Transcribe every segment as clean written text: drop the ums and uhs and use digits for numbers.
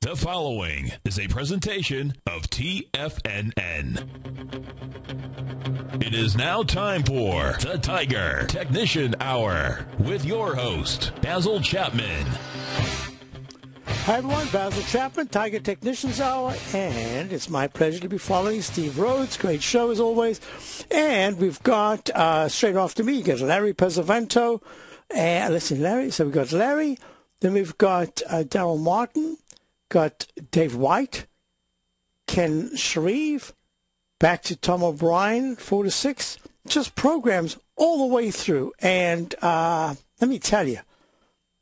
The following is a presentation of TFNN. It is now time for the Tiger Technician Hour with your host, Basil Chapman. Hi everyone, Basil Chapman, Tiger Technicians Hour, and it's my pleasure to be following Steve Rhodes. Great show as always. And we've got, straight after me, you got Larry Pesavento. Listen, Larry, so we've got Larry, then we've got Daryl Martin, got Dave White, Ken Shreve, back to Tom O'Brien, 4 to 6. Just programs all the way through. And let me tell you,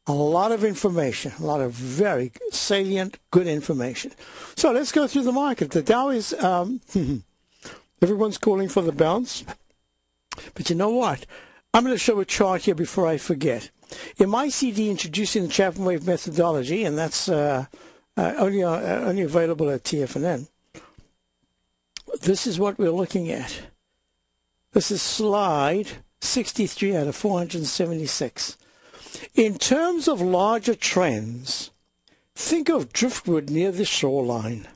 a lot of information, a lot of very salient, good information. So let's go through the market. The Dow is, everyone's calling for the bounce. But you know what? I'm going to show a chart here before I forget. In my CD introducing the ChapmanWave methodology, and that's only available at TFNN, this is what we're looking at. This is slide 63 out of 476. In terms of larger trends, think of driftwood near the shoreline.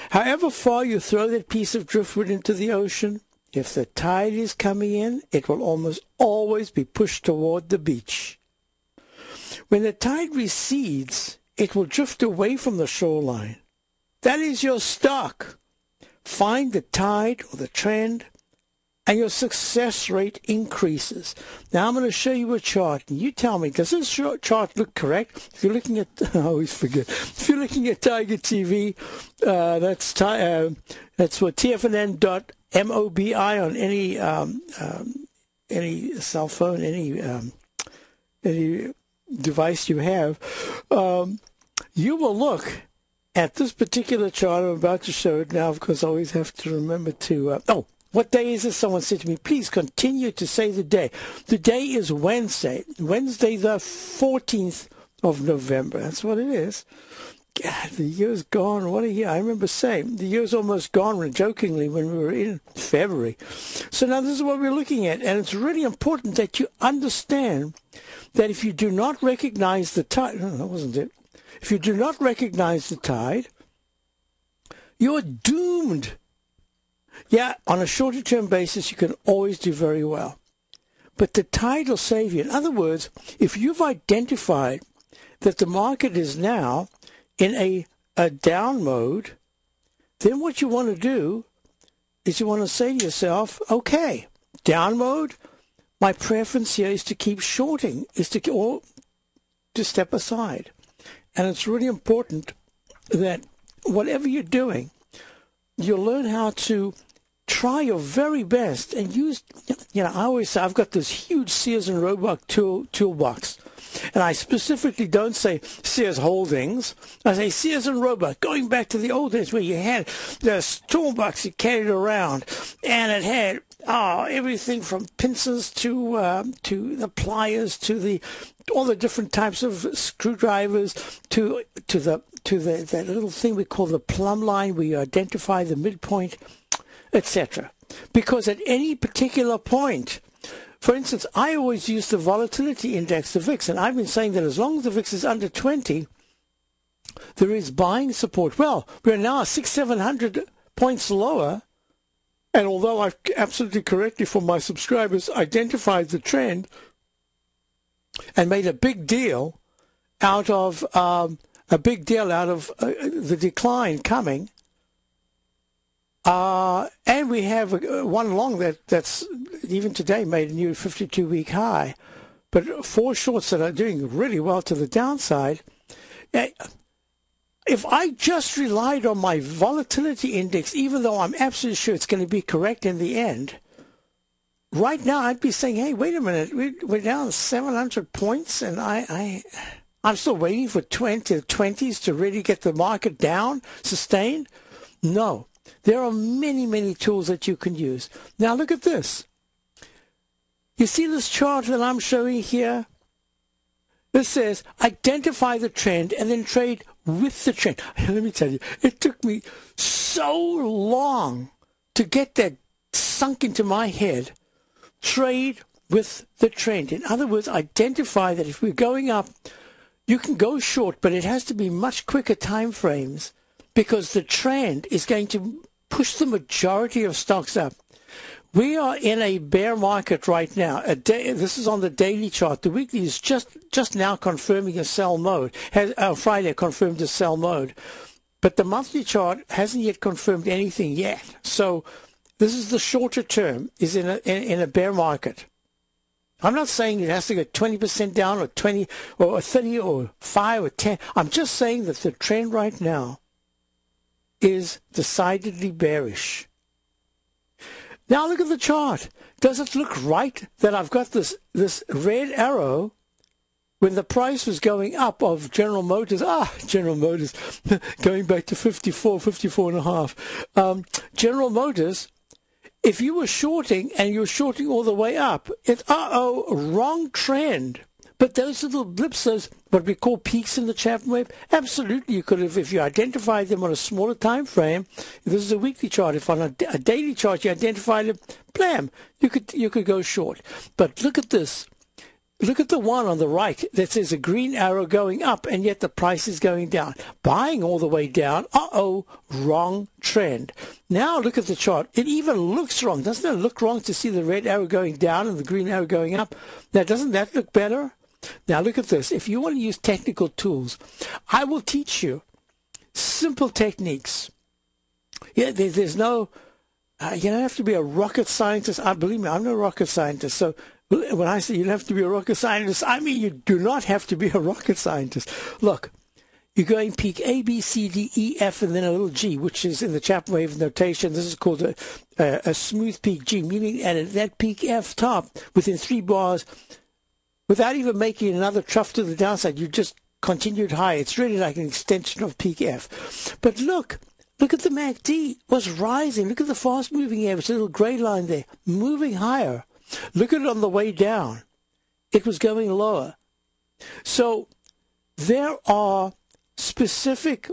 However far you throw that piece of driftwood into the ocean, if the tide is coming in, it will almost always be pushed toward the beach. When the tide recedes, it will drift away from the shoreline. That is your stock. Find the tide or the trend, and your success rate increases. Now I'm going to show you a chart, and you tell me, does this chart look correct? If you're looking at, I always forget. If you're looking at Tiger TV, that's what TFNN.mobi on any cell phone, any device you have. You will look at this particular chart. I'm about to show it now, because I always have to remember to. What day is it? Someone said to me, please continue to say the day. The day is Wednesday. Wednesday the 14th of November. That's what it is. God, the year's gone. What a year. I remember saying, the year's almost gone, jokingly, when we were in February. So now this is what we're looking at. And it's really important that you understand that if you do not recognize the tide, no, that wasn't it. If you do not recognize the tide, you're doomed. Yeah, on a shorter-term basis, you can always do very well. But the tide will save you. In other words, if you've identified that the market is now in a down mode, then what you want to do is you want to say to yourself, okay, down mode, my preference here is to keep shorting, or to step aside. And it's really important that whatever you're doing, you'll learn how to try your very best and use, I always say I've got this huge Sears and Roebuck toolbox. And I specifically don't say Sears Holdings. I say Sears and Roebuck, going back to the old days where you had this toolbox you carried around, and it had everything from pincers to the pliers to all the different types of screwdrivers to that little thing we call the plumb line, where you identify the midpoint, etc. Because at any particular point, for instance, I always use the volatility index, the VIX, and I've been saying that as long as the VIX is under 20, there is buying support. Well, we're now 600-700 points lower, and although I've absolutely correctly for my subscribers identified the trend and made a big deal out of the decline coming, and we have one long that's even today made a new 52-week high, but 4 shorts that are doing really well to the downside. If I just relied on my volatility index, even though I'm absolutely sure it's going to be correct in the end, right now I'd be saying, hey, wait a minute, we're down 700 points, and I'm still waiting for 20s to really get the market down, sustained. No. There are many, many tools that you can use. Now look at this. You see this chart that I'm showing here? This says identify the trend and then trade with the trend. Let me tell you, it took me so long to get that sunk into my head. Trade with the trend. In other words, identify that if we're going up, you can go short, but it has to be much quicker time frames because the trend is going to push the majority of stocks up. We are in a bear market right now. This is on the daily chart. The weekly is just now confirming a sell mode. Friday confirmed a sell mode. But the monthly chart hasn't yet confirmed anything yet. So this is the shorter term, is in a bear market. I'm not saying it has to go 20% down or 20 or 30 or 5 or 10. I'm just saying that the trend right now is decidedly bearish. Now look at the chart. Does it look right that I've got this red arrow when the price was going up of General Motors? General Motors, going back to 54 and a half. General Motors, if you were shorting and you're shorting all the way up, it's, wrong trend. But those little blips, those what we call peaks in the Chapman wave, absolutely you could have, if you identified them on a smaller time frame. This is a weekly chart. If on a daily chart you identified them, blam, you could go short. But look at this. Look at the one on the right that says a green arrow going up, and yet the price is going down. Buying all the way down, wrong trend. Now look at the chart. It even looks wrong. Doesn't it look wrong to see the red arrow going down and the green arrow going up? Now, doesn't that look better? Now look at this. If you want to use technical tools, I will teach you simple techniques. Yeah, there's no, you don't have to be a rocket scientist. Believe me, I'm no rocket scientist. So when I say you don't have to be a rocket scientist, I mean you do not have to be a rocket scientist. Look, you're going peak A, B, C, D, E, F, and then a little G, which is in the ChapmanWave notation. This is called a smooth peak G, meaning at that peak F top, within 3 bars, without even making another trough to the downside, you just continued high. It's really like an extension of peak F. But look at the MACD. Was rising. Look at the fast-moving average, the little gray line there, moving higher. Look at it on the way down. It was going lower. So there are specific,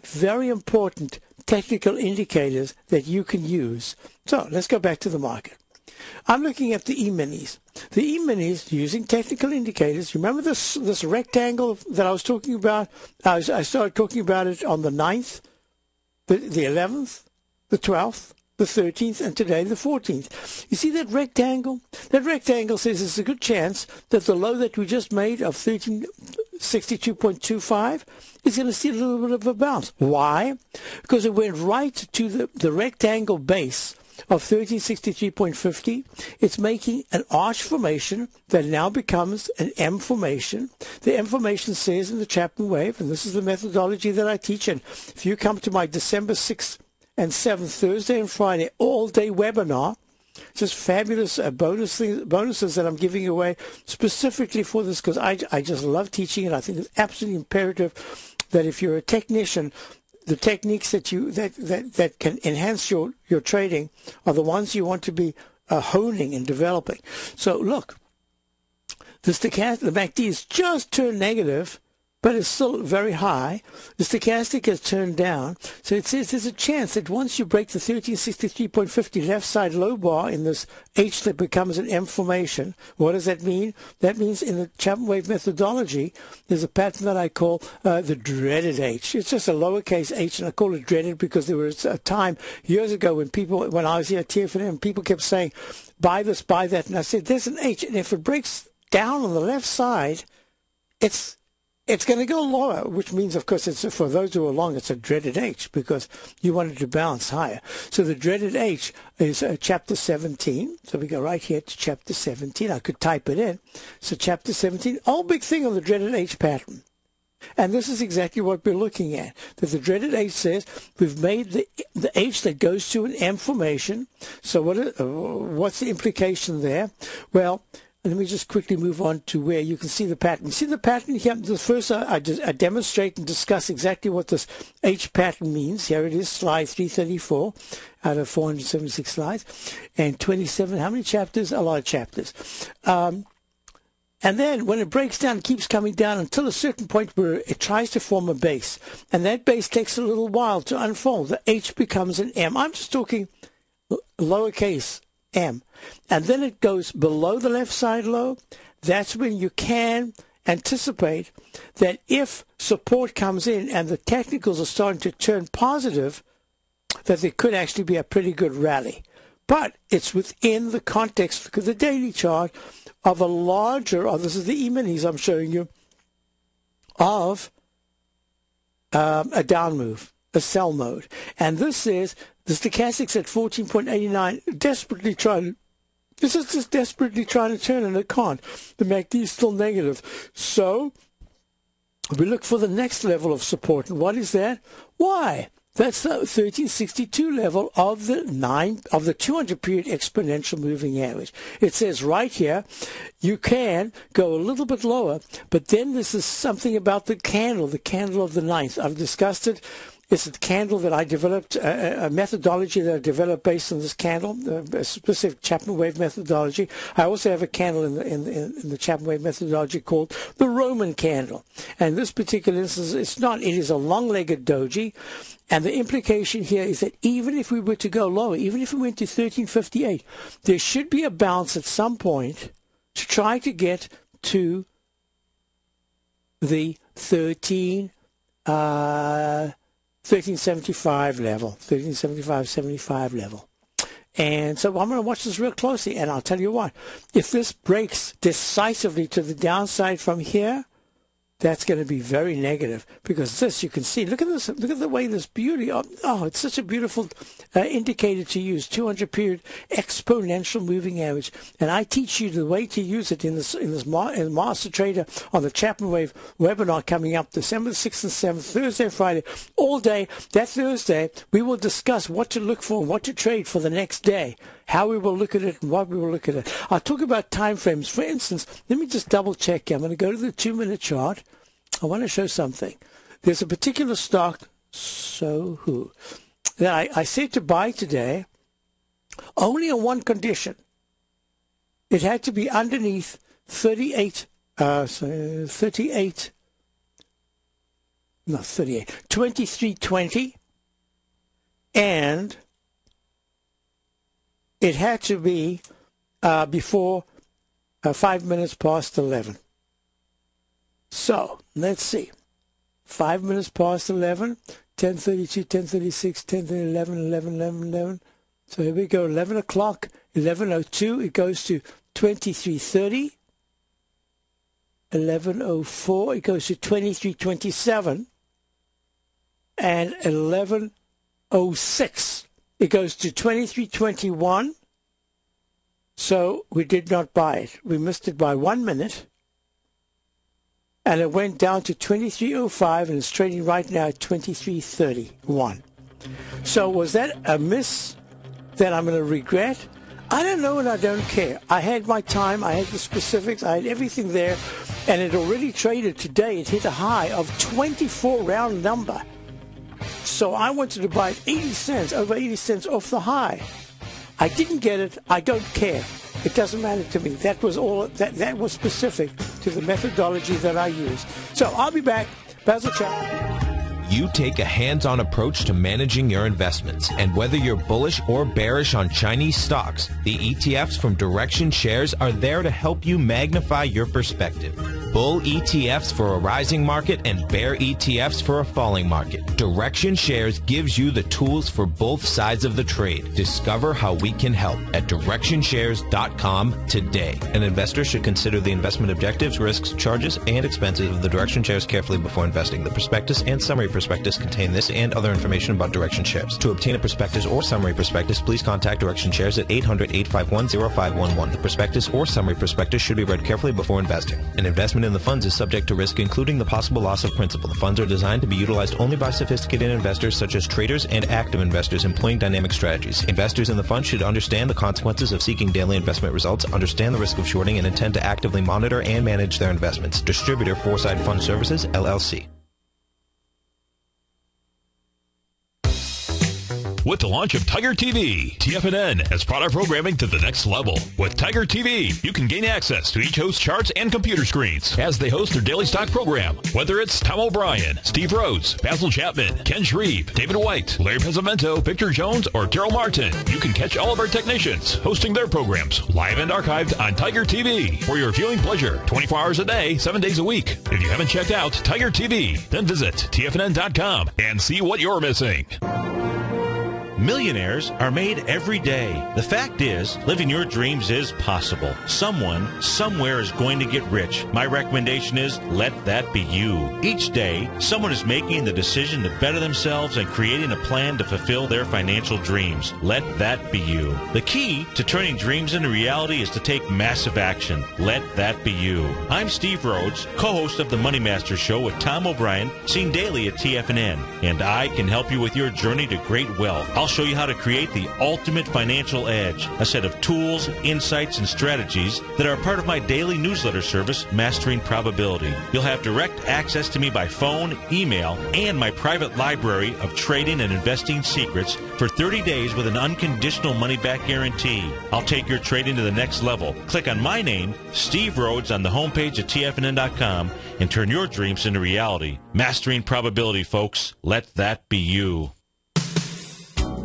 very important technical indicators that you can use. So let's go back to the market. I'm looking at the E-minis. The E-minis, using technical indicators, you remember this rectangle that I was talking about? I started talking about it on the 9th, the 11th, the 12th, the 13th, and today the 14th. You see that rectangle? That rectangle says there's a good chance that the low that we just made of 1362.25 is going to see a little bit of a bounce. Why? Because it went right to the rectangle base of 1363.50. It's making an arch formation that now becomes an M formation. The M formation says in the Chapman wave, and this is the methodology that I teach, and if you come to my December 6th and 7th, Thursday and Friday, all-day webinar, just fabulous bonuses that I'm giving away specifically for this, because I just love teaching it. I think it's absolutely imperative that if you're a technician, the techniques that can enhance your trading are the ones you want to be honing and developing. So look, the MACD has just turned negative, but it's still very high. The stochastic has turned down. So it says there's a chance that once you break the 1363.50 left side low bar in this H that becomes an M formation, what does that mean? That means in the Chapman wave methodology, there's a pattern that I call the dreaded H. It's just a lowercase h, and I call it dreaded because there was a time years ago when I was here at TFNN, people kept saying, buy this, buy that. And I said, there's an H, and if it breaks down on the left side, it's going to go lower, which means, of course, it's for those who are long, it's a dreaded H because you want it to bounce higher. So the dreaded H is chapter 17. So we go right here to chapter 17. I could type it in. So chapter 17, all big thing on the dreaded H pattern. And this is exactly what we're looking at. That the dreaded H says we've made the H that goes to an M formation. So what's the implication there? Well, let me just quickly move on to where you can see the pattern. See the pattern here? The first I demonstrate and discuss exactly what this H pattern means. Here it is, slide 334 out of 476 slides. And 27, how many chapters? A lot of chapters. And then when it breaks down, it keeps coming down until a certain point where it tries to form a base. And that base takes a little while to unfold. The H becomes an M. I'm just talking lowercase M. And then it goes below the left side low. That's when you can anticipate that if support comes in and the technicals are starting to turn positive, that there could actually be a pretty good rally. But it's within the context, look at the daily chart, of a larger, this is the E-minis I'm showing you, of a down move, a sell mode. And this is, the stochastics at 14.89, this is just desperately trying to turn, and it can't. The MACD is still negative. So we look for the next level of support. And what is that? Why? That's the 1362 level of the 200 period exponential moving average. It says right here, you can go a little bit lower, but then this is something about the candle of the 9th. I've discussed it. It's a candle that I developed, a methodology that I developed based on this candle, a specific ChapmanWave methodology. I also have a candle in the ChapmanWave methodology called the Roman candle. And this particular instance, it is a long-legged doji. And the implication here is that even if we were to go lower, even if we went to 1358, there should be a bounce at some point to try to get to the 1375 level, 1375.75 level. And so I'm going to watch this real closely, and I'll tell you what. If this breaks decisively to the downside from here, that's going to be very negative, because this, you can see, look at this, look at the way this beauty, it's such a beautiful indicator to use, 200 period exponential moving average. And I teach you the way to use it in Master Trader on the ChapmanWave webinar coming up December 6th and 7th, Thursday and Friday, all day. That Thursday, we will discuss what to look for and what to trade for the next day, how we will look at it and what we will look at it. I'll talk about time frames. For instance, let me just double check here. I'm going to go to the 2-minute chart. I want to show something. There's a particular stock, that I said to buy today, only on one condition. It had to be underneath 2320, and it had to be before 5 minutes past 11. So, let's see. 5 minutes past 11, 10:32, 10:36, 10:30, 11. So here we go, 11 o'clock, 11:02, it goes to 23:30. 11:04, it goes to 23:27. And 11:06, it goes to 23:21. So we did not buy it. We missed it by 1 minute. And it went down to 23:05, and it's trading right now at 23:31. So was that a miss that I'm going to regret? I don't know, and I don't care. I had my time. I had the specifics. I had everything there. And it already traded today. It hit a high of 24 round number. So I wanted to buy it 80 cents, over 80 cents off the high. I didn't get it. I don't care. It doesn't matter to me. That was all. That was specific to the methodology that I use. So I'll be back. Basil Chapman. You take a hands-on approach to managing your investments, and whether you're bullish or bearish on Chinese stocks, the ETFs from Direction Shares are there to help you magnify your perspective. Bull ETFs for a rising market and bear ETFs for a falling market. Direction Shares gives you the tools for both sides of the trade. Discover how we can help at DirectionShares.com today. An investor should consider the investment objectives, risks, charges, and expenses of the Direction Shares carefully before investing. The prospectus and summary prospectus contain this and other information about Direction Shares. To obtain a prospectus or summary prospectus, please contact Direction Shares at 800-851-0511. The prospectus or summary prospectus should be read carefully before investing. An investment in the funds is subject to risk, including the possible loss of principal. The funds are designed to be utilized only by sophisticated investors such as traders and active investors employing dynamic strategies. Investors in the fund should understand the consequences of seeking daily investment results, understand the risk of shorting, and intend to actively monitor and manage their investments. Distributor Foresight Fund Services, LLC. with the launch of Tiger TV. TFNN has brought our programming to the next level. With Tiger TV, you can gain access to each host's charts and computer screens as they host their daily stock program. Whether it's Tom O'Brien, Steve Rhodes, Basil Chapman, Ken Shreve, David White, Larry Pesavento, Victor Jones, or Terrell Martin, you can catch all of our technicians hosting their programs live and archived on Tiger TV for your viewing pleasure 24 hours a day, 7 days a week. If you haven't checked out Tiger TV, then visit TFNN.com and see what you're missing. Millionaires are made every day. The fact is, living your dreams is possible. Someone, somewhere is going to get rich. My recommendation is, let that be you. Each day, someone is making the decision to better themselves and creating a plan to fulfill their financial dreams. Let that be you. The key to turning dreams into reality is to take massive action. Let that be you. I'm Steve Rhodes, co-host of the Money Master Show with Tom O'Brien, seen daily at TFNN, and I can help you with your journey to great wealth. I'll show you how to create the ultimate financial edge, a set of tools, insights, and strategies that are part of my daily newsletter service, Mastering Probability. You'll have direct access to me by phone, email, and my private library of trading and investing secrets for 30 days with an unconditional money-back guarantee. I'll take your trading to the next level. Click on my name, Steve Rhodes, on the homepage at TFNN.com and turn your dreams into reality. Mastering Probability, folks. Let that be you.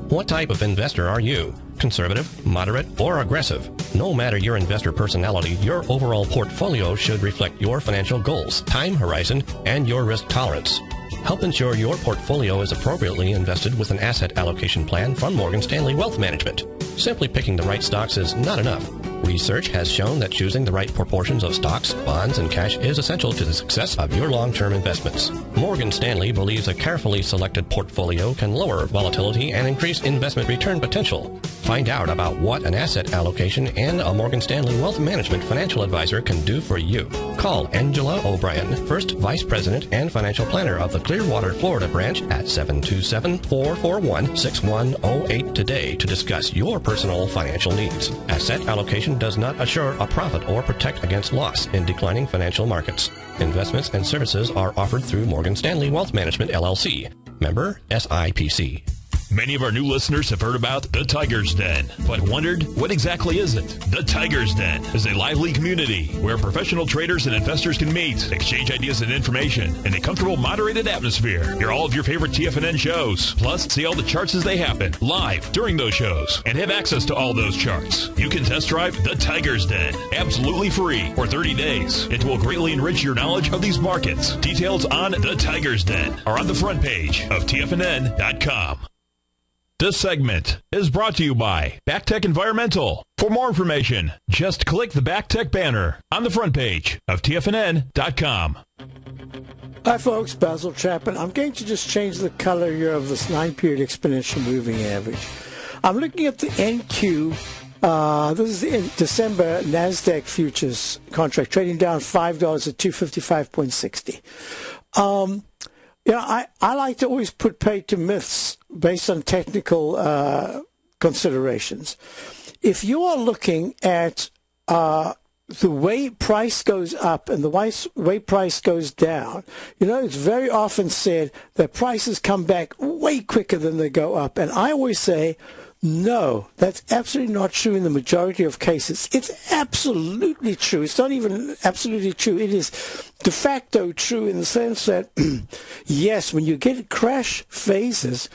What type of investor are you? Conservative, moderate, or aggressive? No matter your investor personality, your overall portfolio should reflect your financial goals, time horizon, and your risk tolerance. Help ensure your portfolio is appropriately invested with an asset allocation plan from Morgan Stanley Wealth Management. Simply picking the right stocks is not enough. Research has shown that choosing the right proportions of stocks, bonds, and cash is essential to the success of your long-term investments. Morgan Stanley believes a carefully selected portfolio can lower volatility and increase investment return potential. Find out about what an asset allocation and a Morgan Stanley Wealth Management financial advisor can do for you. Call Angela O'Brien, First Vice President and Financial Planner of the Clearwater, Florida branch at 727-441-6108 today to discuss your personal financial needs. Asset allocation does not assure a profit or protect against loss in declining financial markets. Investments and services are offered through Morgan Stanley Wealth Management, LLC. Member SIPC. Many of our new listeners have heard about the Tiger's Den, but wondered, what exactly is it? The Tiger's Den is a lively community where professional traders and investors can meet, exchange ideas and information in a comfortable, moderated atmosphere. Hear all of your favorite TFNN shows, plus see all the charts as they happen, live during those shows, and have access to all those charts. You can test drive the Tiger's Den, absolutely free for 30 days. It will greatly enrich your knowledge of these markets. Details on the Tiger's Den are on the front page of TFNN.com. This segment is brought to you by BackTech Environmental. For more information, just click the BackTech banner on the front page of TFNN.com. Hi folks, Basil Chapman. I'm going to just change the color here of this 9-period exponential moving average. I'm looking at the NQ. This is the December NASDAQ futures contract, trading down $5 at 255.60. I like to always put pay to myths based on technical considerations. If you are looking at the way price goes up and the way price goes down, it's very often said that prices come back way quicker than they go up. And I always say, no, that's absolutely not true in the majority of cases. It's absolutely true. It's not even absolutely true. It is de facto true in the sense that, yes, when you get crash phases,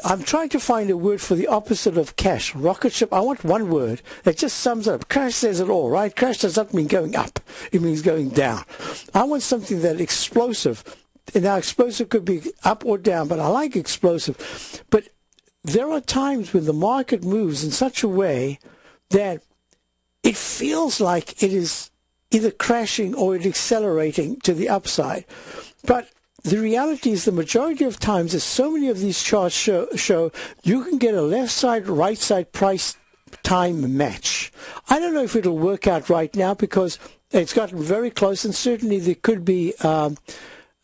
I'm trying to find a word for the opposite of cash, rocket ship. I want one word that just sums up. Crash says it all, right? Crash does not mean going up. It means going down. I want something that explosive. Now, explosive could be up or down, but I like explosive. But there are times when the market moves in such a way that it feels like it is either crashing or it's accelerating to the upside. But the reality is the majority of times, as so many of these charts show, you can get a left side, right side price time match. I don't know if it'll work out right now because it's gotten very close, and certainly there could be a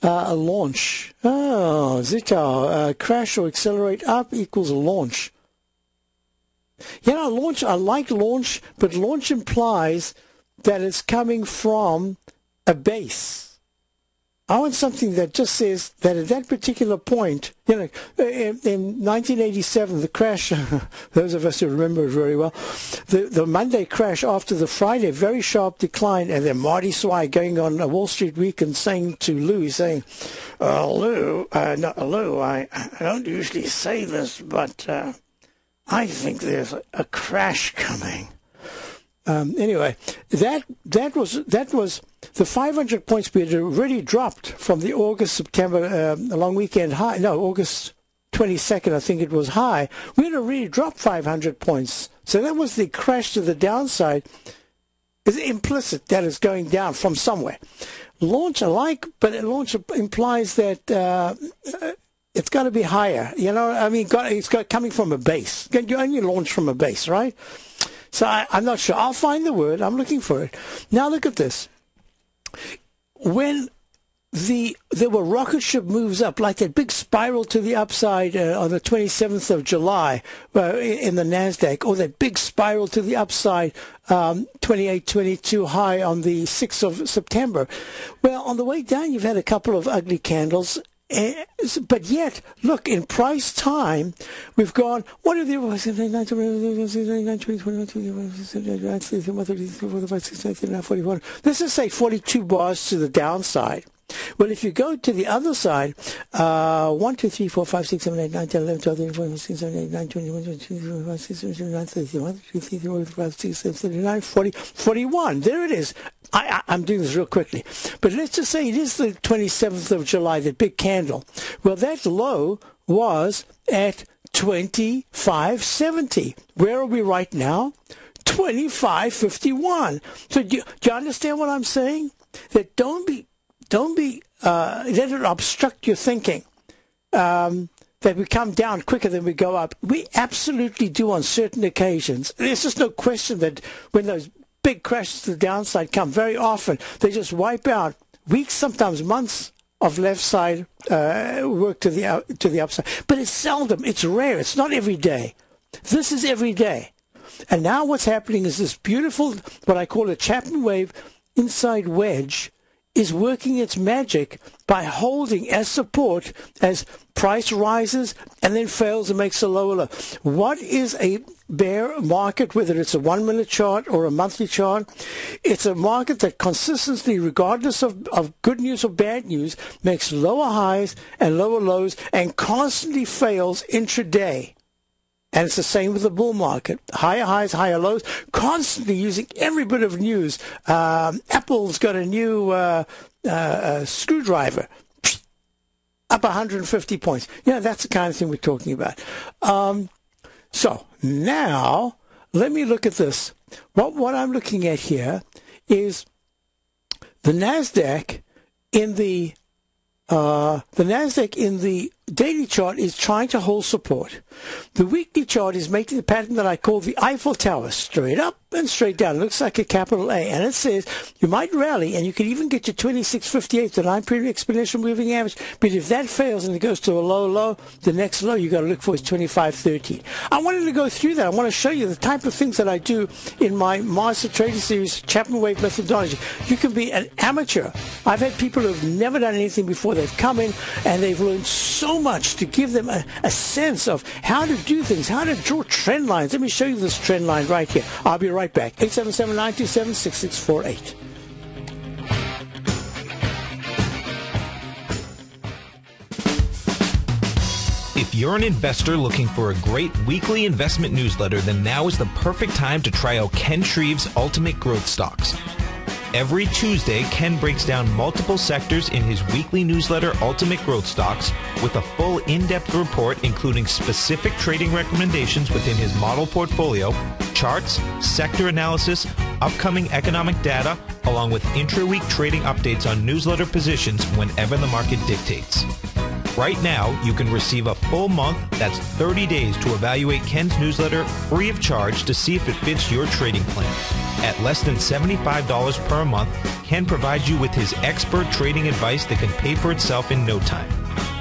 launch. Zeta, crash or accelerate up equals launch. Launch, I like launch, but launch implies that it's coming from a base. I want something that just says that at that particular point, you know, in 1987, the crash, those of us who remember it very well, the Monday crash after the Friday, very sharp decline, and then Marty Swire going on a Wall Street Week and saying to Lou, saying, Lou, I don't usually say this, but I think there's a crash coming. Anyway, that was the 500 points we had already dropped from the August-September long weekend high. No, August 22nd, I think it was high. We had already dropped 500 points. So that was the crash to the downside. It's implicit that it's going down from somewhere. Launch alike, but launch implies that it's got to be higher. You know, I mean, it's coming from a base. You only launch from a base, right? So I'm not sure. I'll find the word. I'm looking for it. Now look at this. When there were rocket ship moves up, like that big spiral to the upside on the 27th of July in the NASDAQ, or that big spiral to the upside 28-22 high on the 6th of September. Well, on the way down, you've had a couple of ugly candles. But yet, look, in price time, we've gone, what are the... Let's just say 42 bars to the downside. Well, if you go to the other side, 1, 2, 3, 4, 5, 6, 7, 8, 9, 10, 11, 12, 13, 14, 15, 16, 17, 18, 19, 20, 21, 22, 23, 24, 26, 27, 28, 29, 30, 31, 32, 33, 34, 35, 36, 37, 39, 40, 41. There it is. I'm doing this real quickly. But let's just say it is the 27th of July, that big candle. Well, that low was at 25.70. Where are we right now? 25.51. So do you understand what I'm saying? That don't let it obstruct your thinking. That we come down quicker than we go up. We absolutely do on certain occasions. There's just no question that when those big crashes to the downside come, very often they just wipe out weeks, sometimes months of left side work to the upside. But it's seldom. It's rare. It's not every day. This is every day. And now what's happening is this beautiful, what I call a ChapmanWave inside wedge, is working its magic by holding as support as price rises and then fails and makes a lower low. What is a bear market, whether it's a 1-minute chart or a monthly chart? It's a market that consistently, regardless of good news or bad news, makes lower highs and lower lows and constantly fails intraday. And it's the same with the bull market. Higher highs, higher lows, constantly using every bit of news. Apple's got a new screwdriver, up 150 points. Yeah, that's the kind of thing we're talking about. So now, let me look at this. What I'm looking at here is the NASDAQ in the daily chart is trying to hold support. The weekly chart is making the pattern that I call the Eiffel Tower, straight up and straight down. It looks like a capital A. And it says you might rally, and you can even get to 26.58, the 9-period exponential moving average. But if that fails and it goes to a low, the next low you got to look for is 25.13. I wanted to go through that. I want to show you the type of things that I do in my Master Trader Series, ChapmanWave methodology. You can be an amateur. I've had people who have never done anything before. They've come in and they've learned so much to give them a sense of how to do things, how to draw trend lines. Let me show you this trend line right here. I'll be right back. 877-927-6648. If you're an investor looking for a great weekly investment newsletter, then now is the perfect time to try out Ken Shreve's Ultimate Growth Stocks. Every Tuesday, Ken breaks down multiple sectors in his weekly newsletter, Ultimate Growth Stocks, with a full in-depth report including specific trading recommendations within his model portfolio, charts, sector analysis, upcoming economic data, along with intra-week trading updates on newsletter positions whenever the market dictates. Right now, you can receive a full month, that's 30 days, to evaluate Ken's newsletter free of charge to see if it fits your trading plan. At less than $75 per month, Ken provides you with his expert trading advice that can pay for itself in no time.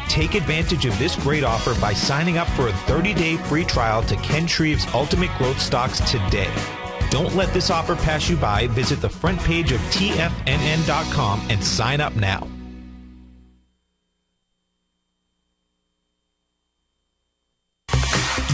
Take advantage of this great offer by signing up for a 30-day free trial to Ken Shreve's Ultimate Growth Stocks today. Don't let this offer pass you by. Visit the front page of TFNN.com and sign up now.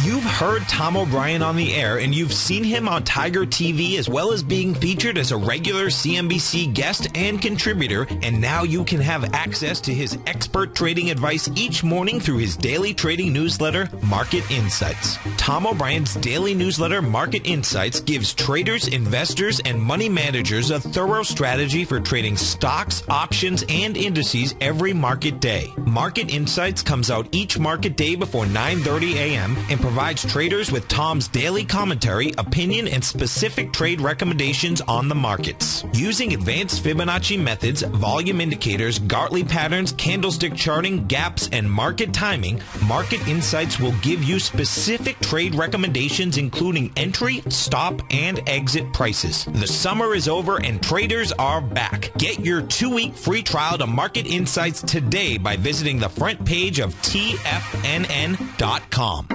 You've heard Tom O'Brien on the air, and you've seen him on Tiger TV, as well as being featured as a regular CNBC guest and contributor, and now you can have access to his expert trading advice each morning through his daily trading newsletter, Market Insights. Tom O'Brien's daily newsletter, Market Insights, gives traders, investors, and money managers a thorough strategy for trading stocks, options, and indices every market day. Market Insights comes out each market day before 9:30 a.m. and provides traders with Tom's daily commentary, opinion, and specific trade recommendations on the markets. Using advanced Fibonacci methods, volume indicators, Gartley patterns, candlestick charting, gaps, and market timing, Market Insights will give you specific trade recommendations including entry, stop, and exit prices. The summer is over and traders are back. Get your 2-week free trial to Market Insights today by visiting the front page of TFNN.com.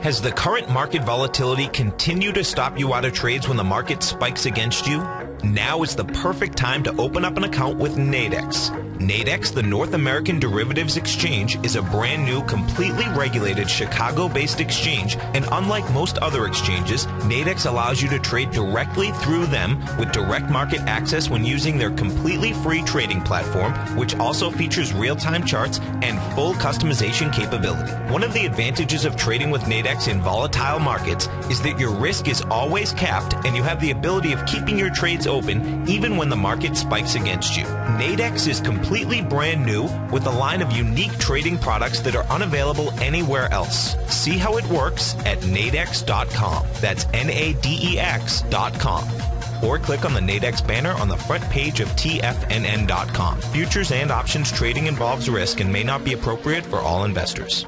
Has the current market volatility continued to stop you out of trades when the market spikes against you? Now is the perfect time to open up an account with Nadex. Nadex, the North American Derivatives Exchange, is a brand new, completely regulated Chicago-based exchange, and unlike most other exchanges, Nadex allows you to trade directly through them with direct market access when using their completely free trading platform, which also features real-time charts and full customization capability. One of the advantages of trading with Nadex in volatile markets is that your risk is always capped and you have the ability of keeping your trades open even when the market spikes against you. Nadex is completely brand new with a line of unique trading products that are unavailable anywhere else. See how it works at nadex.com. That's NADEX.com. Or click on the Nadex banner on the front page of TFNN.com. Futures and options trading involves risk and may not be appropriate for all investors.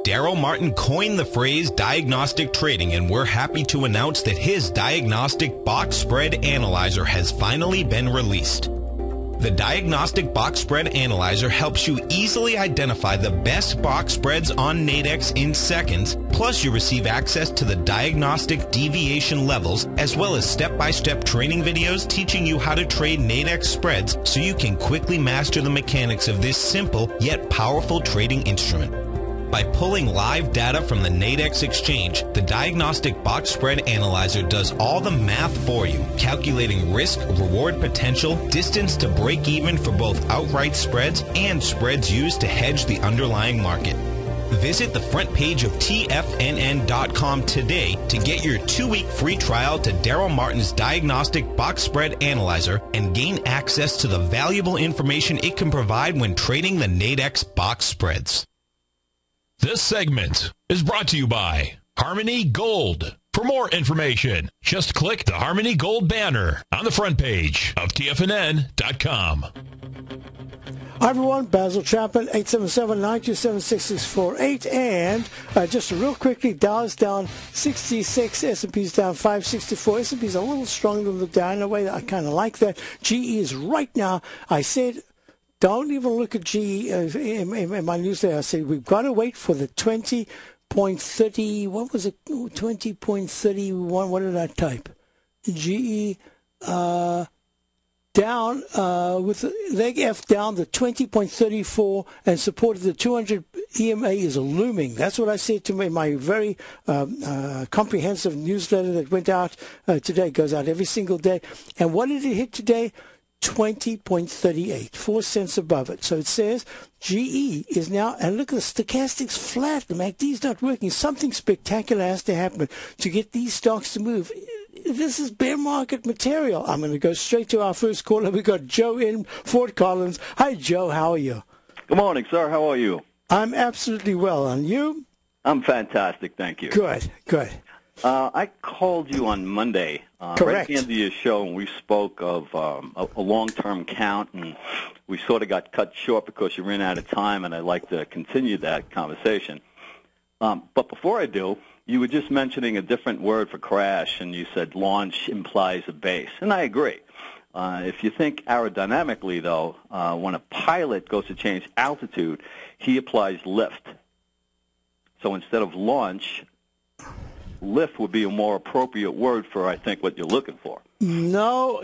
Daryl Martin coined the phrase diagnostic trading, and we're happy to announce that his diagnostic box spread analyzer has finally been released. The Diagnostic Box Spread Analyzer helps you easily identify the best box spreads on Nadex in seconds, plus you receive access to the diagnostic deviation levels, as well as step-by-step training videos teaching you how to trade Nadex spreads so you can quickly master the mechanics of this simple yet powerful trading instrument. By pulling live data from the Nadex exchange, the Diagnostic Box Spread Analyzer does all the math for you, calculating risk, reward potential, distance to break even for both outright spreads and spreads used to hedge the underlying market. Visit the front page of TFNN.com today to get your 2-week free trial to Daryl Martin's Diagnostic Box Spread Analyzer and gain access to the valuable information it can provide when trading the Nadex box spreads. This segment is brought to you by Harmony Gold. For more information, just click the Harmony Gold banner on the front page of TFNN.com. Hi, everyone. Basil Chapman, 877-927-6648. And just real quickly, Dow's down 66, S&P's down 564. S&P's a little stronger than the Dow in a way that I kind of like that. GE is right now, I said, don't even look at GE in my newsletter. I said we've got to wait for the 20.30. What was it? 20.31. What did I type? GE down with leg F down the 20.34 and supported the 200 EMA is looming. That's what I said to my very comprehensive newsletter that went out today. It goes out every single day. And what did it hit today? 20.38, 4 cents above it. So it says GE is now, and look at the stochastics flat. The MACD's not working. Something spectacular has to happen to get these stocks to move. This is bear market material. I'm going to go straight to our first caller. We've got Joe in Fort Collins. Hi, Joe. How are you? Good morning, sir. How are you? I'm absolutely well. And you? I'm fantastic, thank you. Good, good. I called you on Monday, right at the end of your show, and we spoke of a long-term count, and we sort of got cut short because you ran out of time, and I'd like to continue that conversation. But before I do, you were just mentioning a different word for crash, and you said launch implies a base, and I agree. If you think aerodynamically, though, when a pilot goes to change altitude, he applies lift. So instead of launch, lift would be a more appropriate word for, I think, what you're looking for. No,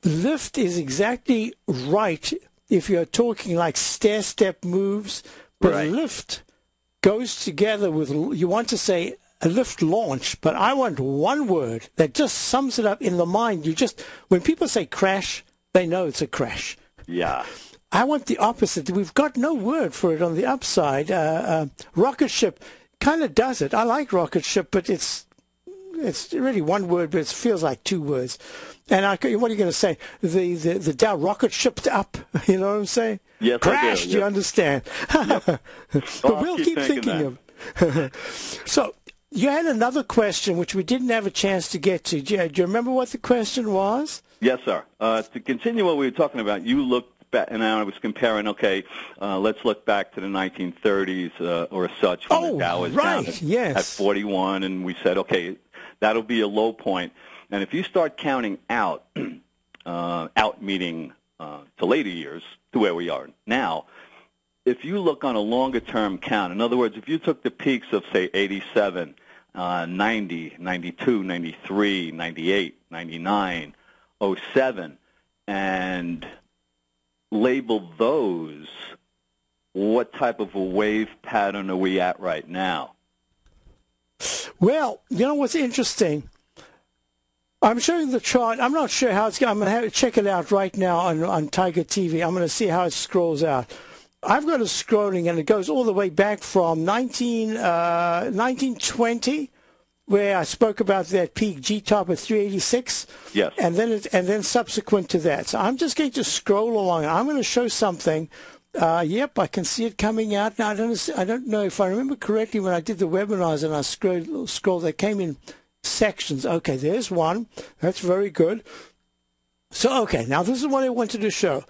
lift is exactly right if you're talking like stair-step moves, But lift goes together with, you want to say a lift launch, but I want one word that just sums it up in the mind. When people say crash, they know it's a crash. Yeah. I want the opposite. We've got no word for it on the upside. Rocket ship kind of does it. I like rocket ship, but it's really one word, but it feels like two words. And what are you going to say? The Dow rocket shipped up. You know what I'm saying? Yes, crashed. I do. You understand? Yep. But we'll keep thinking of. So you had another question which we didn't have a chance to get to. Do you remember what the question was? Yes, sir. To continue what we were talking about, you looked back, and I was comparing. Okay, let's look back to the 1930s or such when the Dow was down at 41, and we said, okay, that'll be a low point. And if you start counting out, out meaning to later years, to where we are now, if you look on a longer-term count, in other words, if you took the peaks of, say, 87, 90, 92, 93, 98, 99, 07, and label those, what type of a wave pattern are we at right now? Well, you know what's interesting? I'm showing the chart. I'm not sure how it's going. I'm going to have to check it out right now on Tiger TV. I'm going to see how it scrolls out. I've got it scrolling, and it goes all the way back from 1920, where I spoke about that peak G-top at 386. Yes. And then subsequent to that. So I'm just going to scroll along. I'm going to show something. Yep, I can see it coming out. Now, I don't know if I remember correctly when I did the webinars and I scrolled, they came in sections. Okay, there's one. That's very good. So, okay, now this is what I wanted to show.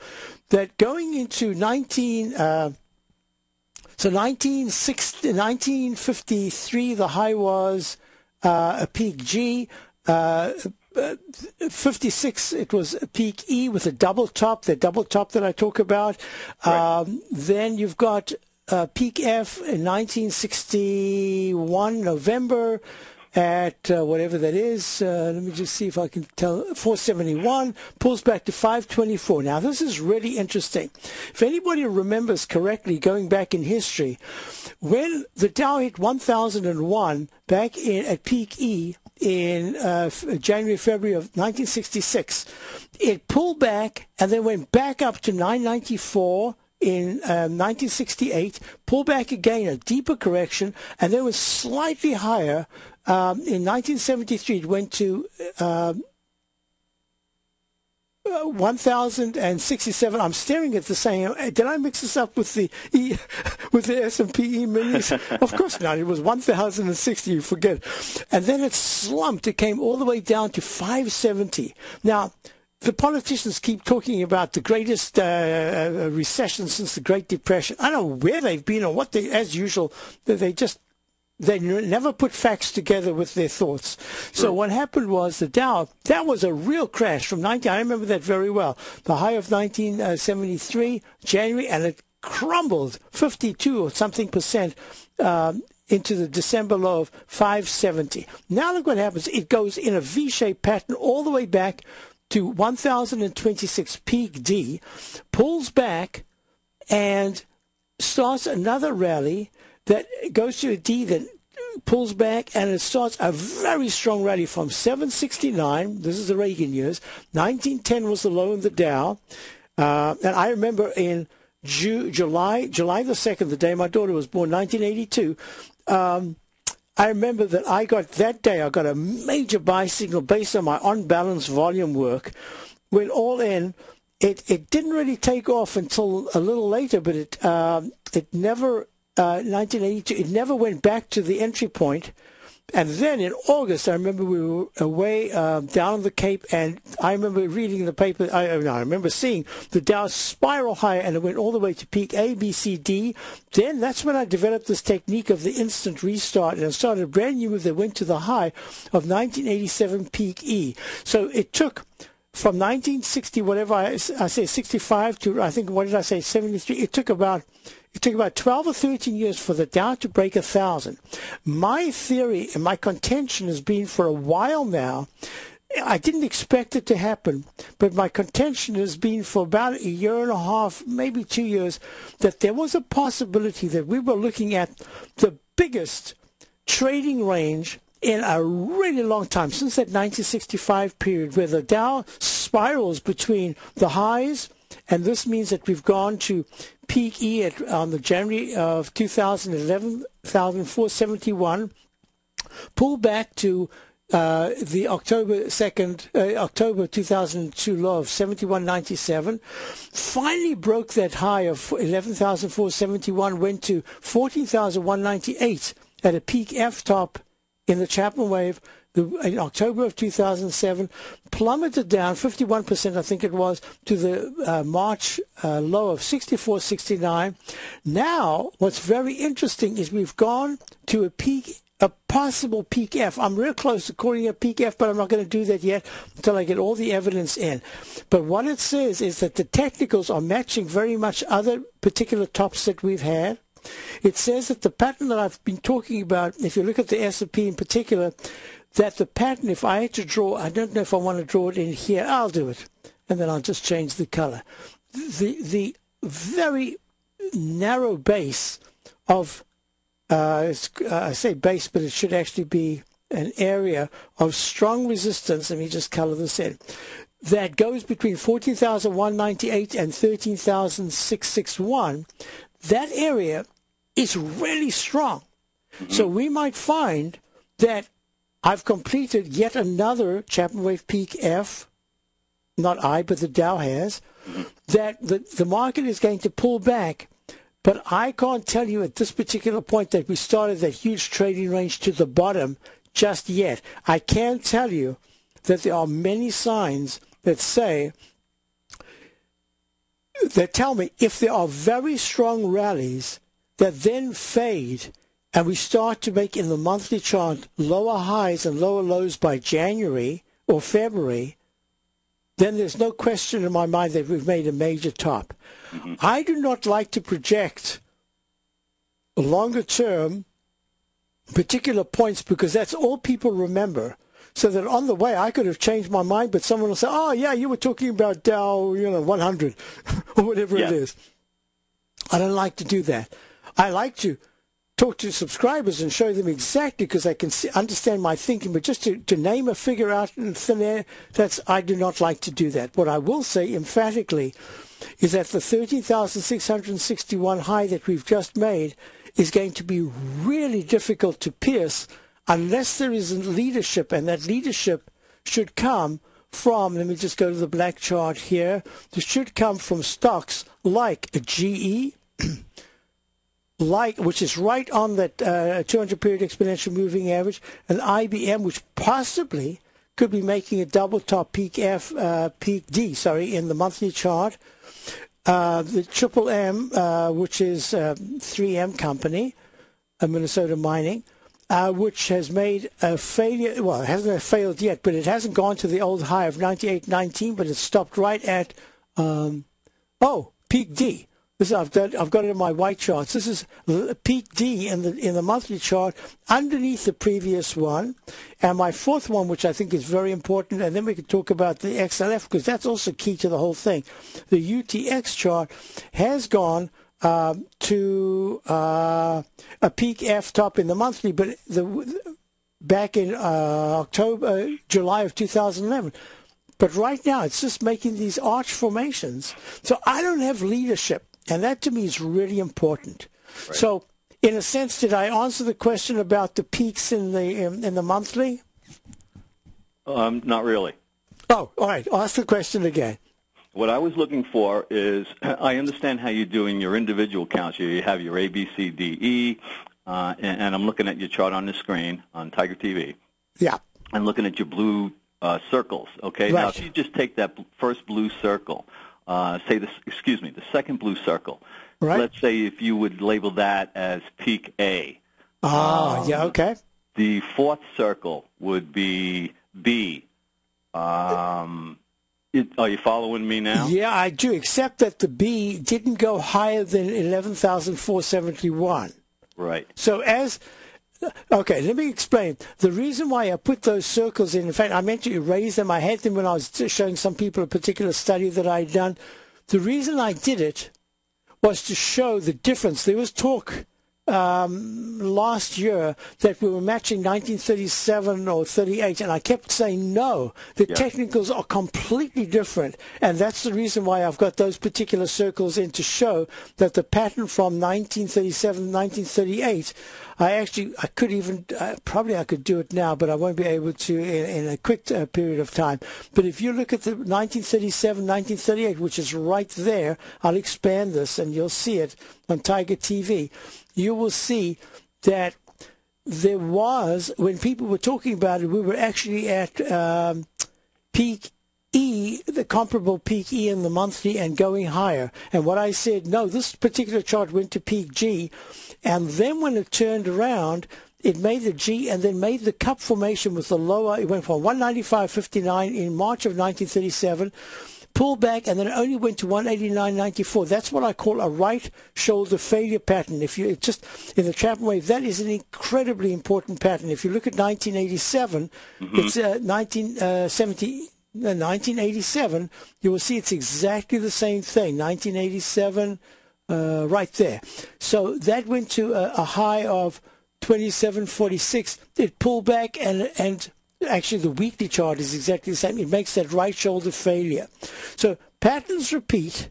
That going into 1953, the high was a peak G. 56, it was a peak E with a double top, the double top that I talk about. Right. Then you've got peak F in 1961, November, at whatever that is. Let me just see if I can tell. 471, pulls back to 524. Now, this is really interesting. If anybody remembers correctly, going back in history, when the Dow hit 1001 back at peak E in January, February of 1966, it pulled back and then went back up to 994 in 1968, pulled back again, a deeper correction, and then was slightly higher. In 1973, it went to 1,067. I'm staring at the same. Did I mix this up with the S&P E-minis? Of course not. It was 1,060. You forget. And then it slumped. It came all the way down to 570. Now, the politicians keep talking about the greatest recession since the Great Depression. I don't know where they've been or what they, as usual, they never put facts together with their thoughts. So what happened was the Dow, that was a real crash from I remember that very well. The high of 1973, January, and it crumbled 52 or something percent into the December low of 570. Now look what happens. It goes in a V-shaped pattern all the way back to 1026 peak D, pulls back, and starts another rally that goes to a D that pulls back, and it starts a very strong rally from 769. This is the Reagan years. 1910 was the low in the Dow. And I remember in July the 2nd, the day my daughter was born, 1982, I remember that I got a major buy signal based on my on-balance volume work. Went all in. It didn't really take off until a little later, but it never... 1982, it never went back to the entry point. And then in August, I remember we were away down on the Cape, and I remember reading in the paper, I remember seeing the Dow spiral higher, and it went all the way to peak A, B, C, D. Then that's when I developed this technique of the instant restart, and I started a brand new move that went to the high of 1987 peak E. So it took from 1960, whatever I say, 65 to, I think, what did I say, 73, it took about 12 or 13 years for the Dow to break 1,000. My theory and my contention has been for a while now I didn't expect it to happen, but my contention has been for about a year and a half, maybe 2 years, that there was a possibility that we were looking at the biggest trading range in a really long time, since that 1965 period, where the Dow spirals between the highs, and this means that we've gone to peak E on the January of 2011, 1,471, pull back to the October 2002 low of 71.97, finally broke that high of 11,471, went to 14,198 at a peak F top in the ChapmanWave in October of 2007, plummeted down 51%, I think it was, to the March low of 64.69. Now, what's very interesting is we've gone to a possible peak F. I'm real close to calling it a peak F, but I'm not going to do that yet until I get all the evidence in. But what it says is that the technicals are matching very much other particular tops that we've had. It says that the pattern that I've been talking about, if you look at the S&P in particular, that the pattern, if I had to draw, I don't know if I want to draw it in here, I'll do it, and then I'll just change the color. The very narrow base of, I say base, but it should actually be an area of strong resistance, let me just color this in, that goes between 14,198 and 13,661, that area is really strong. Mm-hmm. So we might find that I've completed yet another ChapmanWave peak F, not I, but the Dow has, that the market is going to pull back. But I can't tell you at this particular point that we started that huge trading range to the bottom just yet. I can tell you that there are many signs that tell me if there are very strong rallies that then fade and we start to make in the monthly chart lower highs and lower lows by January or February, then there's no question in my mind that we've made a major top. Mm-hmm. I do not like to project longer term particular points because that's all people remember. So that on the way I could have changed my mind, but someone will say, oh, yeah, you were talking about Dow, 100 or whatever it is. I don't like to do that. I like to talk to subscribers and show them exactly because I can understand my thinking, but just to name a figure out in thin air, I do not like to do that. What I will say emphatically is that the 13,661 high that we've just made is going to be really difficult to pierce unless there is leadership, and that leadership should come from, let me just go to the black chart here, this should come from stocks like a GE, which is right on that 200-period exponential moving average, an IBM, which possibly could be making a double top peak D, in the monthly chart. The Triple M, which is 3M company, Minnesota Mining, which has made a failure. Well, it hasn't failed yet, but it hasn't gone to the old high of 98.19, but it's stopped right at peak D. This I've got it in my white charts. This is peak D in the monthly chart underneath the previous one, and my fourth one, which I think is very important, and then we can talk about the XLF because that's also key to the whole thing. The UTX chart has gone to a peak F top in the monthly, but back in July of 2011. But right now, it's just making these arch formations. So I don't have leadership. And that, to me, is really important. Right. So, in a sense, did I answer the question about the peaks in the monthly? Not really. Oh, all right. Ask the question again. What I was looking for is, I understand how you're doing your individual counts. You have your A, B, C, D, E, and I'm looking at your chart on the screen on Tiger TV. Yeah. I'm looking at your blue circles, okay? Right. Now, if you just take that first blue circle, the second blue circle. Right. Let's say if you would label that as peak A. Yeah, okay. The fourth circle would be B. Are you following me now? Yeah, I do, except that the B didn't go higher than 11,471. Right. So as Okay, let me explain. The reason why I put those circles in fact, I meant to erase them. I had them when I was showing some people a particular study that I'd done. The reason I did it was to show the difference. There was talk last year that we were matching 1937 or 38, and I kept saying no. The technicals are completely different, and that's the reason why I've got those particular circles in, to show that the pattern from 1937 1938, I could even, probably I could do it now, but I won't be able to in a quick period of time. But if you look at the 1937, 1938, which is right there, I'll expand this and you'll see it on Tiger TV. You will see that there was, when people were talking about it, we were actually at peak E, the comparable peak E in the monthly, and going higher. And what I said, no, this particular chart went to peak G, and then when it turned around, it made the G and then made the cup formation with the lower. It went from 195.59 in March of 1937, pulled back, and then it only went to 189.94. That's what I call a right shoulder failure pattern. If you just in the ChapmanWave, that is an incredibly important pattern. If you look at 1987, it's 1987, you will see it's exactly the same thing. 1987, right there. So that went to a high of 27.46. It pulled back, and actually the weekly chart is exactly the same. It makes that right shoulder failure. So patterns repeat.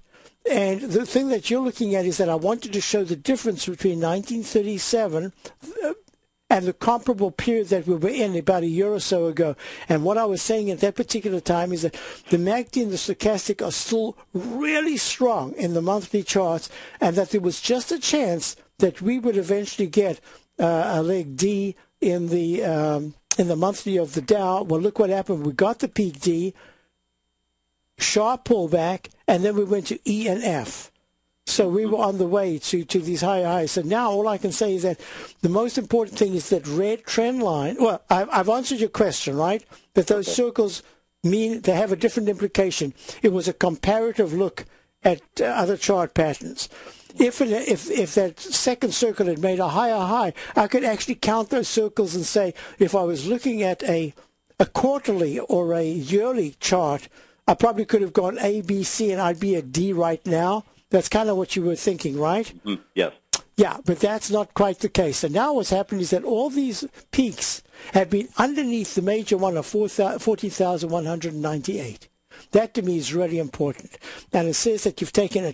And the thing that you're looking at is that I wanted to show the difference between 1937 and the comparable period that we were in about a year or so ago. And what I was saying at that particular time is that the MACD and the stochastic are still really strong in the monthly charts, and that there was just a chance that we would eventually get a leg D in the monthly of the Dow. Well, look what happened. We got the peak D, sharp pullback, and then we went to E and F. So we were on the way to these higher highs. So now all I can say is that the most important thing is that red trend line. Well, I've answered your question, right? That those circles mean they have a different implication. It was a comparative look at other chart patterns. If that second circle had made a higher high, I could actually count those circles and say, if I was looking at a quarterly or a yearly chart, I probably could have gone A, B, C, and I'd be at D right now. That's kind of what you were thinking, right? Mm-hmm. Yes. Yeah, but that's not quite the case. And now what's happened is that all these peaks have been underneath the major one of 14,198. That to me is really important. And it says that you've taken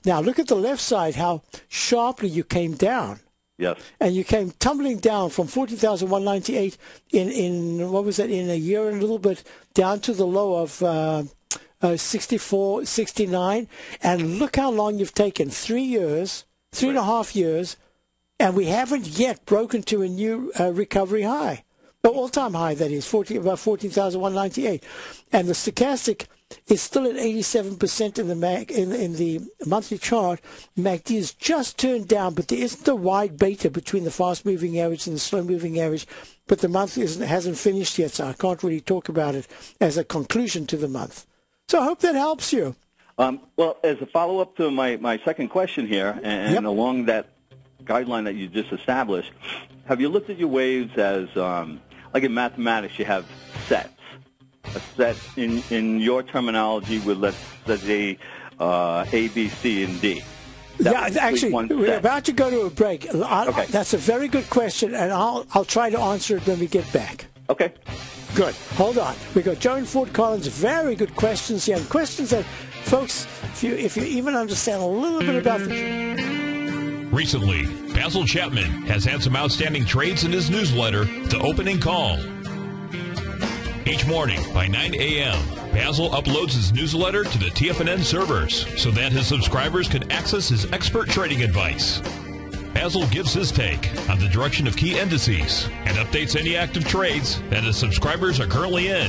now look at the left side, how sharply you came down. Yes. And you came tumbling down from 14,198 in what was that, in a year and a little bit, down to the low of 64, 69. And look how long you've taken, 3 years, 3.5 years, and we haven't yet broken to a new recovery high. All-time high, that is, about 14,198. And the stochastic is still at 87% in the monthly chart. MACD is just turned down, but there isn't a wide beta between the fast-moving average and the slow-moving average. But the month hasn't finished yet, so I can't really talk about it as a conclusion to the month. So I hope that helps you. Well, as a follow-up to my second question here, and along that guideline that you just established, have you looked at your waves as, like in mathematics, you have sets. A set, in your terminology, with, let's say, A, B, C, and D. Actually, we're about to go to a break. Okay. That's a very good question, and I'll try to answer it when we get back. Okay. Good. Hold on. We've got Joe in Fort Collins. Very good questions here. And questions that, folks, if you even understand a little bit about the... Recently, Basil Chapman has had some outstanding trades in his newsletter, The Opening Call. Each morning by 9 a.m., Basil uploads his newsletter to the TFNN servers so that his subscribers can access his expert trading advice. Basil gives his take on the direction of key indices and updates any active trades that his subscribers are currently in.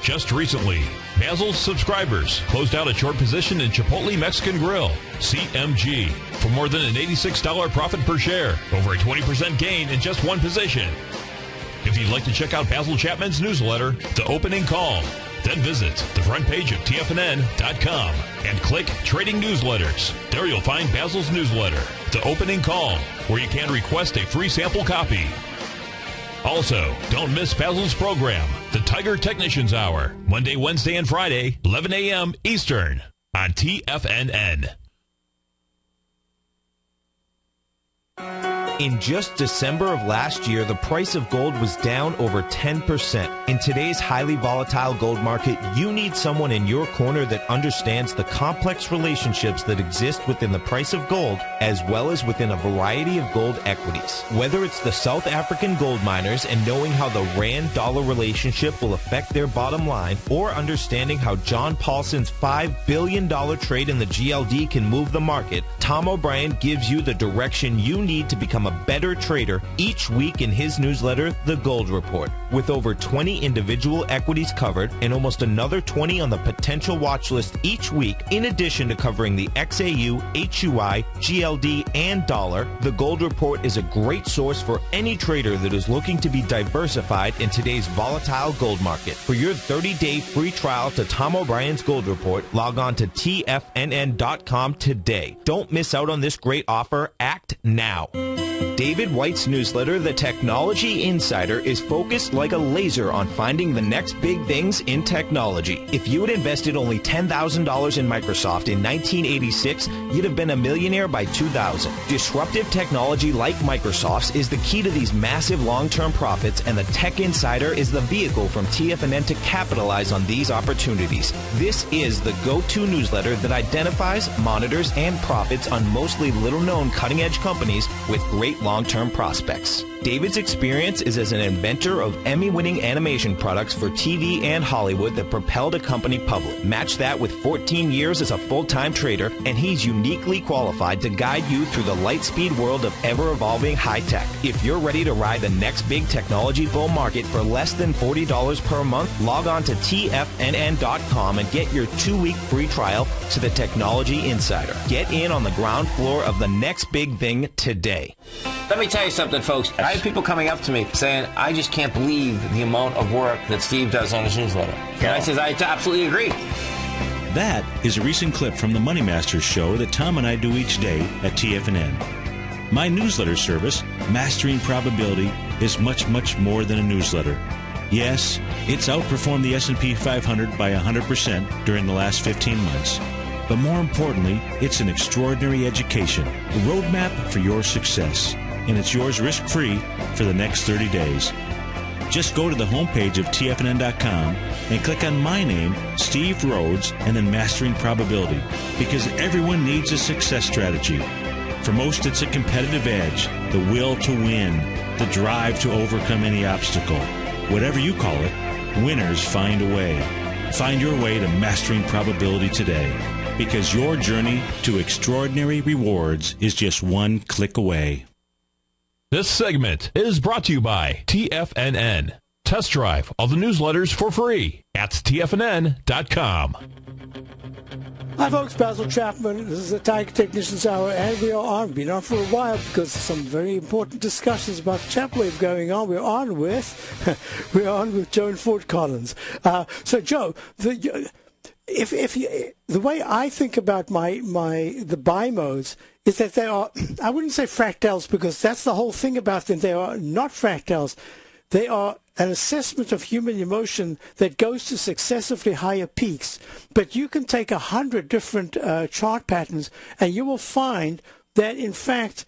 Just recently, Basil's subscribers closed out a short position in Chipotle Mexican Grill, CMG, for more than an $86 profit per share, over a 20% gain in just one position. If you'd like to check out Basil Chapman's newsletter, The Opening Call, Then visit the front page of TFNN.com and click Trading Newsletters. There you'll find Basil's newsletter, The Opening Call, where you can request a free sample copy. Also, don't miss Basil's program, The Tiger Technicians Hour, Monday, Wednesday, and Friday, 11 a.m. Eastern on TFNN. In just December of last year, the price of gold was down over 10%. In today's highly volatile gold market, you need someone in your corner that understands the complex relationships that exist within the price of gold, as well as within a variety of gold equities. Whether it's the South African gold miners and knowing how the Rand-dollar relationship will affect their bottom line, or understanding how John Paulson's $5 billion trade in the GLD can move the market, Tom O'Brien gives you the direction you need to become a better trader each week in his newsletter, The Gold Report. With over 20 individual equities covered and almost another 20 on the potential watch list each week, in addition to covering the XAU, HUI, GLD, and dollar, The Gold Report is a great source for any trader that is looking to be diversified in today's volatile gold market. For your 30-day free trial to Tom O'Brien's Gold Report, log on to TFNN.com today. Don't miss out on this great offer. Act now. David White's newsletter, The Technology Insider, is focused like a laser on finding the next big things in technology. If you had invested only $10,000 in Microsoft in 1986, you'd have been a millionaire by 2000. Disruptive technology like Microsoft's is the key to these massive long-term profits, and the Tech Insider is the vehicle from TFNN to capitalize on these opportunities. This is the go-to newsletter that identifies, monitors, and profits on mostly little-known cutting-edge companies with great long-term prospects. David's experience is as an inventor of Emmy-winning animation products for TV and Hollywood that propelled a company public. Match that with 14 years as a full-time trader, and he's uniquely qualified to guide you through the light-speed world of ever-evolving high-tech. If you're ready to ride the next big technology bull market for less than $40 per month, log on to TFNN.com and get your 2-week free trial to the Technology Insider. Get in on the ground floor of the next big thing today. Let me tell you something, folks. I have people coming up to me saying, I just can't believe the amount of work that Steve does on his newsletter. And I says, I absolutely agree. That is a recent clip from the Money Masters show that Tom and I do each day at TFNN. My newsletter service, Mastering Probability, is much, much more than a newsletter. Yes, it's outperformed the S&P 500 by 100% during the last 15 months. But more importantly, it's an extraordinary education, a roadmap for your success. And it's yours risk-free for the next 30 days. Just go to the homepage of TFNN.com and click on my name, Steve Rhodes, and then Mastering Probability, because everyone needs a success strategy. For most, it's a competitive edge, the will to win, the drive to overcome any obstacle. Whatever you call it, winners find a way. Find your way to Mastering Probability today, because your journey to extraordinary rewards is just one click away. This segment is brought to you by TFNN. Test drive all the newsletters for free at TFNN.com. Hi, folks. Basil Chapman. This is the Tiger Technicians Hour, and we are on. Been on for a while because some very important discussions about ChapmanWave going on. We're on with Joe and Fort Collins. So, Joe, the way I think about the buy modes is that they are, I wouldn't say fractals because that's the whole thing about them. They are not fractals. They are an assessment of human emotion that goes to successively higher peaks. But you can take 100 different chart patterns and you will find that, in fact,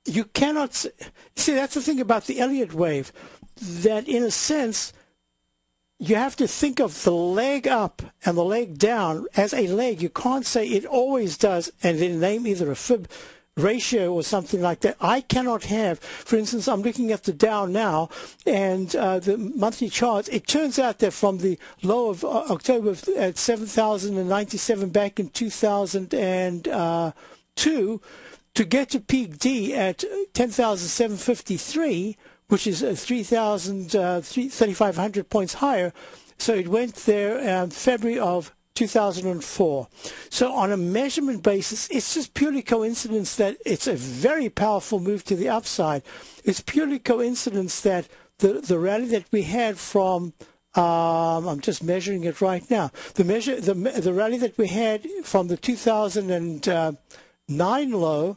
you cannot see. That's the thing about the Elliott wave, that in a sense, you have to think of the leg up and the leg down as a leg. You can't say it always does and then name either a fib ratio or something like that. I cannot have, for instance, I'm looking at the Dow now and the monthly charts. It turns out that from the low of October at 7,097 back in 2002 to get to peak D at 10,753, which is 3,500 points higher. So it went there February of 2004. So on a measurement basis, it's just purely coincidence that it's a very powerful move to the upside. It's purely coincidence that the rally that we had from I'm just measuring it right now. The rally that we had from the 2009 low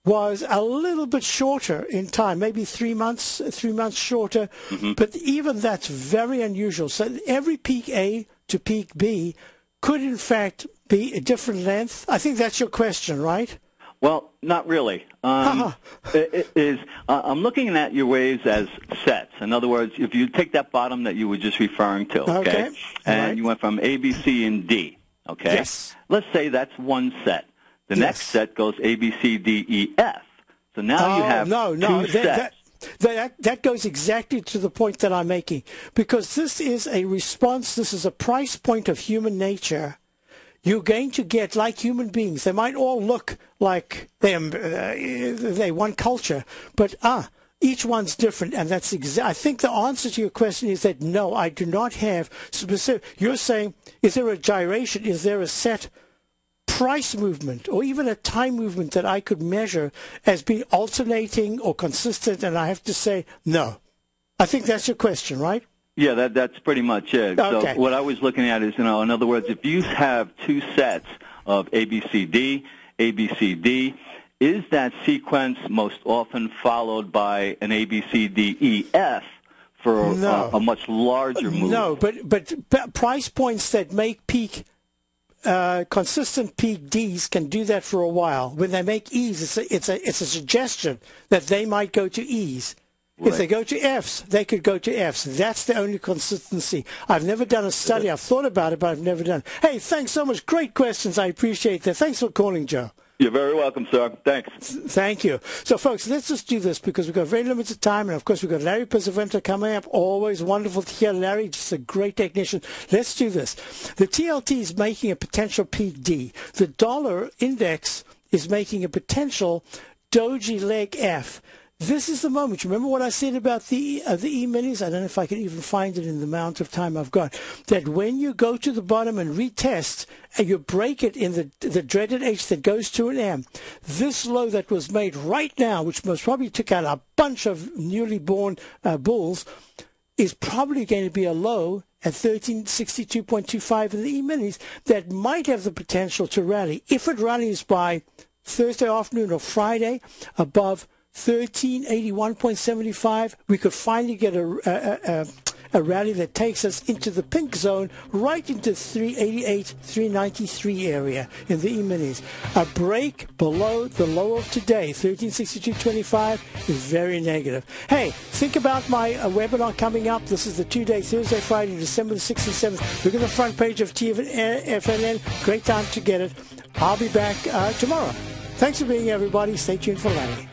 was a little bit shorter in time, maybe 3 months shorter. Mm-hmm. But even that's very unusual. So every peak A to peak B could, in fact, be a different length. I think that's your question, right? Well, not really. I'm looking at your waves as sets. In other words, if you take that bottom that you were just referring to, okay? And you went from A, B, C, and D, okay? Yes. Let's say that's one set. The next set goes A, B, C, D, E, F. So now you have two sets. That goes exactly to the point that I'm making, because this is a response, this is a price point of human nature. You're going to get, like human beings, they might all look like they one culture, but each one's different, and that's I think the answer to your question is that no, I do not have specific. You're saying, is there a gyration? Is there a set price movement or even a time movement that I could measure as being alternating or consistent? And I have to say no. I think that's your question, right? Yeah, that's pretty much it. Okay. So what I was looking at is, in other words, if you have two sets of ABCD, is that sequence most often followed by an ABCDEF for a much larger move? No, but price points that make peak consistent peak Ds can do that for a while. When they make Es, it's a suggestion that they might go to Es. If they go to Fs, they could go to Fs. That's the only consistency. I've never done a study. I've thought about it, but I've never done it. Hey, thanks so much. Great questions. I appreciate that. Thanks for calling, Joe. You're very welcome, sir. Thanks. Thank you. So, folks, let's just do this because we've got very limited time. And, of course, we've got Larry Pesavento coming up. Always wonderful to hear Larry. Just a great technician. Let's do this. The TLT is making a potential peak D. The dollar index is making a potential doji leg F. This is the moment. Remember what I said about the E-minis? I don't know if I can even find it in the amount of time I've got. That when you go to the bottom and retest, and you break it in the dreaded H that goes to an M, this low that was made right now, which most probably took out a bunch of newly born bulls, is probably going to be a low at 1362.25 in the E-minis that might have the potential to rally. If it rallies by Thursday afternoon or Friday above 1381.75, we could finally get a rally that takes us into the pink zone, right into 388, 393 area in the E-minis. A break below the low of today, 1362.25, is very negative. Hey, think about my webinar coming up. This is the 2-day, Thursday, Friday, December the 6th and 7th. Look at the front page of TFNN. Great time to get it. I'll be back tomorrow. Thanks for being here, everybody. Stay tuned for Larry.